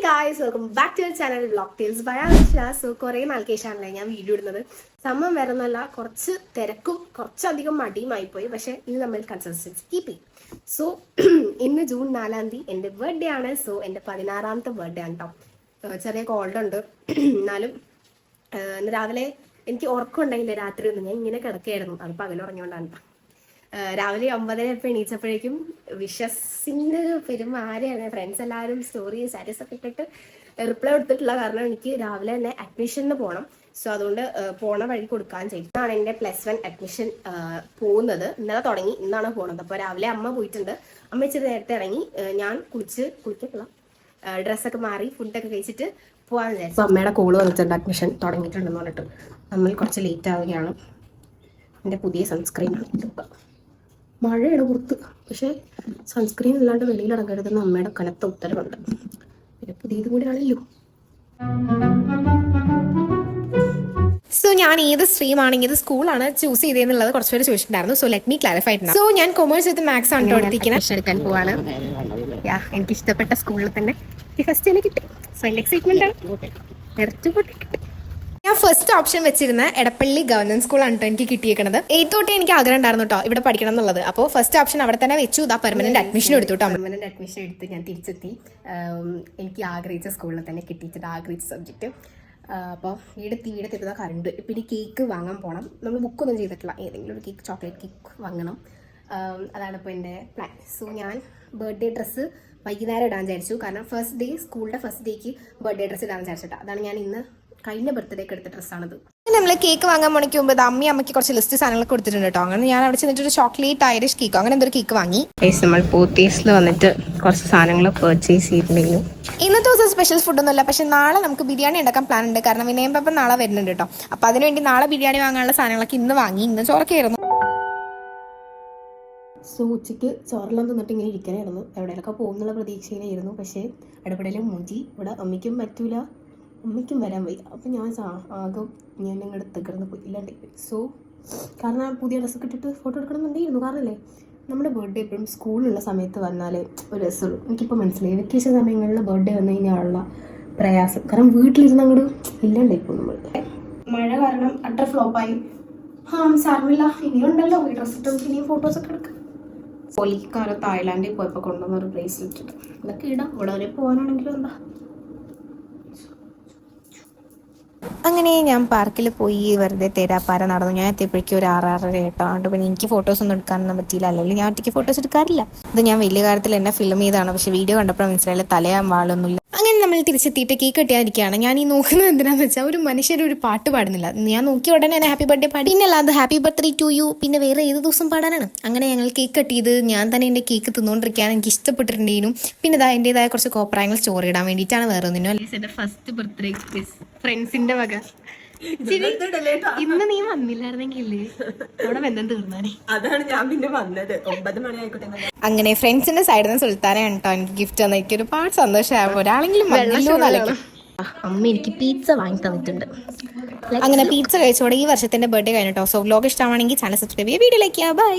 Guys, welcome back to channel vlog tales by Aditya. So കുറേ നാൾക്ക് ശേഷമാണല്ലേ ഞാൻ വീഡിയോ ഇടുന്നത്. സമയം വരുന്നല്ല, കുറച്ച് തിരക്കും കുറച്ചധികം മടിയുമായിപ്പോയി. പക്ഷെ ഇന്ന് നമ്മൾ കൺസിസ്റ്റൻസി കീപ്പ് ചെയ്യും. സോ ഇന്ന് ജൂൺ 4 എൻ്റെ ബർത്ത്ഡേ ആണ്. സോ എൻ്റെ 16ാമത്തെ ബർത്ത്ഡേ ആണ് കേട്ടോ. ചെറിയ കോൾഡ് ഉണ്ട്. എന്നാലും ഇന്ന് രാവിലെ എനിക്ക് ഉറക്കം ഉണ്ടായില്ല. രാത്രി ഒന്നും ഞാൻ ഇങ്ങനെ കിടക്കുകയായിരുന്നു. അത് പകലുറങ്ങിയോണ്ടാണ്. രാവിലെ 9:30 എണീച്ചപ്പോഴേക്കും വിഷസിന്റെ പെരുമാറിയാണ്. ഫ്രണ്ട്സ് എല്ലാവരും സ്റ്റോറി സ്റ്റാറ്റസ് ഒക്കെ ഇട്ടിട്ട് റിപ്ലൈ കൊടുത്തിട്ടുള്ള കാരണം എനിക്ക് രാവിലെ തന്നെ അഡ്മിഷന് പോകണം. സോ അതുകൊണ്ട് പോണ വഴി കൊടുക്കാൻ ചെയ്തു. ഇന്നാണ് എൻ്റെ +1 അഡ്മിഷൻ പോകുന്നത്. ഇന്നലെ തുടങ്ങി, ഇന്നാണ് പോകുന്നത്. അപ്പോൾ രാവിലെ അമ്മ പോയിട്ടുണ്ട്. അമ്മ ഇച്ചിരി നേരത്തെ ഇറങ്ങി. ഞാൻ കുളിക്കട്ടുള്ള ഡ്രസ്സൊക്കെ മാറി ഫുഡൊക്കെ കഴിച്ചിട്ട് പോകാൻ വിചാരിച്ചു. അമ്മയുടെ കോള് വന്നിട്ടുണ്ട്, അഡ്മിഷൻ തുടങ്ങിയിട്ടുണ്ടെന്ന് പറഞ്ഞിട്ട്. നമ്മൾ കുറച്ച് ലേറ്റ് ആവുകയാണ്. എൻ്റെ പുതിയ സൺസ്ക്രീൻ മഴയാണ് പുറത്ത്, പക്ഷേ സൺസ്ക്രീൻ ഇല്ലാണ്ട് വെളിയിൽ ഇറങ്ങരുതെന്ന് അമ്മയുടെ കനത്ത ഉത്തരവുണ്ട്. പിന്നെ പുതിയത് കൂടെ ആണല്ലോ. സോ ഞാൻ ഏത് സ്ട്രീം ആണെങ്കിൽ ഇത് സ്കൂളാണ് ചൂസ് ചെയ്തതെന്നുള്ളത് കുറച്ച് പേര് ചോദിച്ചിട്ടുണ്ടായിരുന്നു. So let me clarify. So ഞാൻ കൊമേഴ്സ് വിത്ത് മാത്സ് ആണ് എടുത്തിരിക്കുന്നത്. എടുക്കാൻ പോവാണ്. എനിക്ക് ഇഷ്ടപ്പെട്ട സ്കൂളിൽ തന്നെ ഫസ്റ്റ് തന്നെ കിട്ടി. സോ എൻ്റെ എക്സൈറ്റ്മെന്റ് ആണ്. ഞാൻ ഫസ്റ്റ് ഓപ്ഷൻ വെച്ചിരുന്ന എടപ്പള്ളി ഗവൺമെന്റ് സ്കൂളാണ് കേട്ടോ എനിക്ക് കിട്ടിയേക്കുന്നത്. 8th തൊട്ടേ എനിക്ക് ആഗ്രഹം ഉണ്ടായിരുന്നു കേട്ടോ ഇവിടെ പഠിക്കണം എന്നുള്ളത്. അപ്പോൾ ഫസ്റ്റ് ഓപ്ഷൻ അവിടെ തന്നെ വെച്ചു. ഇതാ പെർമനന്റ് അഡ്മിഷൻ എടുത്തു കേട്ടോ. പെർമനന്റ് അഡ്മിഷൻ എടുത്ത് ഞാൻ തിരിച്ചെത്തി. എനിക്ക് ആഗ്രഹിച്ച സ്കൂളിൽ തന്നെ കിട്ടിയിട്ട് ആഗ്രഹിച്ച സബ്ജക്റ്റ്. അപ്പോൾ വീടെത്തിരുന്ന കറണ്ട്. പിന്നെ കേക്ക് വാങ്ങാൻ പോകണം. നമ്മൾ ബുക്കൊന്നും ചെയ്തിട്ടില്ല. ഏതെങ്കിലും ഒരു കേക്ക്, ചോക്ലേറ്റ് കേക്ക് വാങ്ങണം. അതാണ് ഇപ്പോൾ എൻ്റെ പ്ലാൻ. സോ ഞാൻ ബർത്ത്ഡേ ഡ്രസ്സ് വൈകുന്നേരം ഇടാൻ വിചാരിച്ചു. കാരണം ഫസ്റ്റ് ഡേ, സ്കൂളിൻ്റെ ഫസ്റ്റ് ഡേക്ക് ബർത്ത്ഡേ ഡ്രസ്സ് ഇടാൻ വിചാരിച്ചിട്ടാണ്. അതാണ് ഞാൻ ഇന്ന് കഴിഞ്ഞ ബർത്ത്ഡേക്ക് എടുത്ത ഡ്രസ്സാണിത്. നമ്മൾ കേക്ക് വാങ്ങാൻ മണിക്ക് മുമ്പ് അമ്മയ്ക്ക് കുറച്ച് ലിസ്റ്റ് സാധനങ്ങളൊക്കെ കൊടുത്തിട്ടുണ്ട് കേട്ടോ. അങ്ങനെ ഞാൻ അവിടെ ചെന്നിട്ട് ഒരു ചോക്ലേറ്റ് ഐറിഷ് കേക്കോ അങ്ങനെ എന്തൊരു കേക്ക് വാങ്ങി. നമ്മൾ പോത്തീസിൽ വന്നിട്ട് കുറച്ച് സാധനങ്ങൾ പർച്ചേസ് ചെയ്തിട്ടുണ്ടെങ്കിലും ഇന്നത്തെ ദിവസം സ്പെഷ്യൽ ഫുഡൊന്നുമില്ല. പക്ഷെ നാളെ നമുക്ക് ബിരിയാണി ഉണ്ടാക്കാൻ പ്ലാൻ ഉണ്ട്. കാരണം വിനയമ്പപ്പം നാളെ വരുന്നുണ്ട് കേട്ടോ. അപ്പോൾ അതിനുവേണ്ടി നാളെ ബിരിയാണി വാങ്ങാനുള്ള സാധനങ്ങളൊക്കെ ഇന്ന് വാങ്ങി. ഇന്ന് ചോറൊക്കെയായിരുന്നു. സോ ഉച്ചയ്ക്ക് ചോറെല്ലാം തിന്നിട്ട് ഇങ്ങനെ ഇരിക്കാനായിരുന്നു. എവിടെയൊക്കെ പോകുന്നുള്ള പ്രതീക്ഷയിലായിരുന്നു. പക്ഷേ അടുപ്പടയിലും മൂഞ്ചി. ഇവിടെ അമ്മയ്ക്കും പറ്റൂല, അമ്മയ്ക്കും വരാൻ പോയി. അപ്പം ഞാൻ ആകെ ഞാൻ ഞങ്ങളുടെ തകർന്ന് പോയി, ഇല്ലാണ്ട് പോയി. സോ കാരണം പുതിയ ഡ്രസ്സൊക്കെ ഇട്ടിട്ട് ഫോട്ടോ എടുക്കണമെന്നുണ്ടായിരുന്നു. കാരണമല്ലേ നമ്മുടെ ബർത്ത്ഡേ എപ്പോഴും സ്കൂളിലുള്ള സമയത്ത് വന്നാലേ ഒരു രസമുള്ളൂ. എനിക്കിപ്പോൾ മനസ്സിലായി വെക്കേഷൻ സമയങ്ങളിൽ ബർത്ത്ഡേ വന്നു കഴിഞ്ഞാലുള്ള പ്രയാസം. കാരണം വീട്ടിലിരുന്ന് അങ്ങോട്ട് ഇല്ലാണ്ടായി പോകും നമ്മൾ. മഴ കാരണം അട്ടർ ഫ്ലോപ്പായി. സാരമില്ല, ഇനിയുണ്ടല്ലോ ഈ ഡ്രസ്സ് ഇട്ട് ഇനിയും ഫോട്ടോസൊക്കെ എടുക്കാം. പോലിക്കാരോ തായ്ലാൻഡിൽ പോയപ്പോൾ കൊണ്ടുവന്നൊരു ബ്രേസ്ലെറ്റ് ഇതൊക്കെ ഇടാം. ഇവിടെ വരെ പോകാനാണെങ്കിലും എന്താ. അങ്ങനെ ഞാൻ പാർക്കിൽ പോയി വെറുതെ തേരാപ്പാര നടന്നു. ഞാൻ എത്തിയപ്പോഴേക്കും ഒരു 6:30 കേട്ടോ. അതുകൊണ്ട് പിന്നെ എനിക്ക് ഫോട്ടോസ് ഒന്നും എടുക്കാനൊന്നും പറ്റിയില്ല. അല്ലെങ്കിൽ ഞാൻ ഒറ്റയ്ക്ക് ഫോട്ടോസ് എടുക്കാറില്ല. ഇത് ഞാൻ വലിയ കാര്യത്തിൽ എന്നെ ഫിലിം ചെയ്താണ്. പക്ഷെ വീഡിയോ കണ്ടപ്പോൾ മനസ്സിലായില്ല തലയാൻ വാളൊന്നുമില്ല. അങ്ങനെ നമ്മൾ തിരിച്ചെത്തിയിട്ട് കേക്ക് കെട്ടിയായിരിക്കുകയാണ്. ഞാൻ ഈ നോക്കുന്നത് എന്തിനാന്ന് വെച്ചാൽ ഒരു മനുഷ്യരൊരു പാട്ട് പാടുന്നില്ല. ഞാൻ നോക്കിയ ഉടനെ തന്നെ ഹാപ്പി ബർത്ത്ഡേ പാടി. പിന്നെ അല്ലാതെ ഹാപ്പി ബർത്ത്ഡേ ടു യു പിന്നെ വേറെ ഏത് ദിവസം പാടാനാണ്. അങ്ങനെ ഞങ്ങൾ കേക്ക് കട്ടിയത് ഞാൻ തന്നെ എൻ്റെ കേക്ക് തിന്നുകൊണ്ടിരിക്കാൻ എനിക്ക് ഇഷ്ടപ്പെട്ടിട്ടുണ്ടെങ്കിലും പിന്നെ ഇതാ എൻ്റെതായ കുറച്ച് കോപ്രായങ്ങൾ സ്റ്റോറി ഇടാൻ വേണ്ടിയിട്ടാണ്. വേറെ ഒന്നിനും എൻ്റെ ഫസ്റ്റ് ബർത്ത്ഡേ ഫ്രണ്ട്സിന്റെ വക. ഇന്ന് നീ വന്നില്ലായിരുന്നെങ്കിൽ അവിടെ ബന്ധം തീർന്നാനേ. അതാണ് ഞാൻ പിന്നെ വന്നത്. 9 മണി ആയിക്കോട്ടെ. അങ്ങനെ ഫ്രണ്ട്സിന്റെ സൈഡിൽ നിന്ന് സുൽത്താനാണ് കേട്ടോ എനിക്ക് ഗിഫ്റ്റ് തന്ന. എനിക്ക് ഒരുപാട് സന്തോഷമാകും. ഒരാളെങ്കിലും അമ്മ എനിക്ക് പിസ്സ വാങ്ങി തന്നിട്ടുണ്ട്. അങ്ങനെ പിസ്സ കഴിച്ചോടെ ഈ വർഷത്തിന്റെ ബർത്ത്ഡേ കഴിഞ്ഞിട്ടോ. സോ വ്ലോഗ് ഇഷ്ടമാണെങ്കിൽ ചാനൽ സബ്സ്ക്രൈബ് ചെയ്യുക, വീഡിയോ ലൈക്ക് ചെയ്യുക. ബൈ.